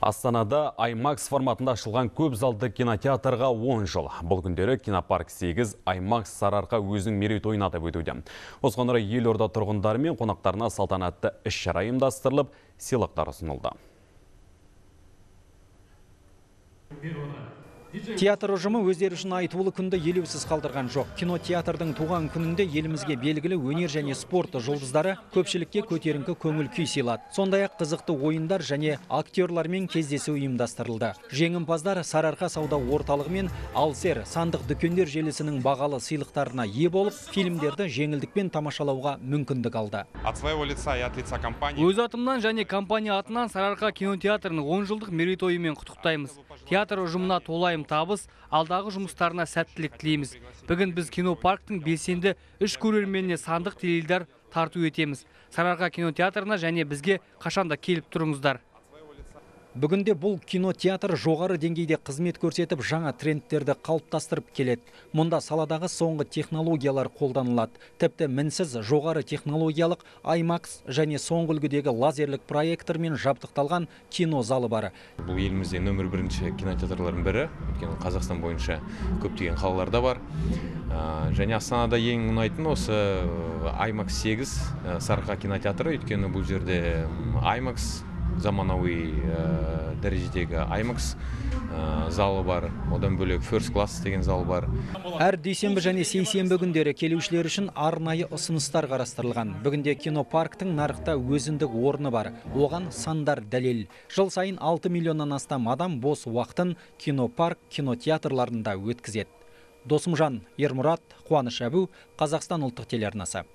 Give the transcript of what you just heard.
Астанада IMAX форматында ашылған көп залды кинотеатрға 10 жыл. Бұл күндері кинопарк 8 IMAX Сарыарқа өзінің мерейтойын атап өтуде. Осыған орай елорда тұрғындары мен қонақтарына салтанатты іс-шара ұйымдастырылып, сыйлықтар ұсынылды. Театр ұжымы өздері үшін айтулы күнді елеусіз қалдырған жоқ. Кинотеатрдың туған күнінде елімізге белгілі өнер және спорт жұлдыздары көпшілікке көтеріңкі көңіл күй сыйлады. Сондай-ақ қызықты ойындар және актерлармен кездесу ұйымдастырылды. Жеңімпаздар Сарыарқа сауда орталығы мен Алсер сандық дүкендер желісінің бағалы сыйлықтарына ие болып, фильмдерді жеңілдікпен тамашалауға мүмкіндік алды. Өз атымнан және компания атынан Сарыарқа кинотеатрының 10 жылдық мерейтойымен құттықтаймыз. Театр ұжымына толайым табыс, алдағы жұмыстарына сәттілік тілейміз. Бүгін біз кинопарктың белсенді үш көрерменіне сандық теледидар тарту етеміз. Сарыарқа кинотеатрына және бізге қашанда келіп тұрыңыздар. Бүгінде бұл кинотеатр жоғары деңгейде қызмет көрсетіп, жаңа трендтерді қалыптастырып келеді. Мұнда саладағы соңғы технологиялар қолданылады. Тіпті мінсіз жоғары технологиялық IMAX және соңғы үлгідегі лазерлік проектормен жабдықталған кино залы бар. Бұл елімізде нөмір бірінші кинотеатрлардың бірі, өйткені Қазақстан бойынша көптеген қалаларда бар. Және Астанада ең ұнайтын осы IMAX 8 Сарыарқа кинотеатры, өйткені бұл жерде IMAX заманауи дәрежедегі IMAX залы бар, одан бөлек First Class деген зал бар. Әр дүйсенбі және сейсенбі күндері келушілер үшін арнайы ұсыныстар қарастырылған. Бүгінде кинопарктың нарықта өзіндік орны бар. Оған сандар дәлел. Жыл сайын 6 миллионнан астам адам бос уақытын кинопарк, кинотеатрларында өткізеді. Досымжан Ермұрат, Қуаныш Әбу, Қазақстан ұлттық телеарнасы.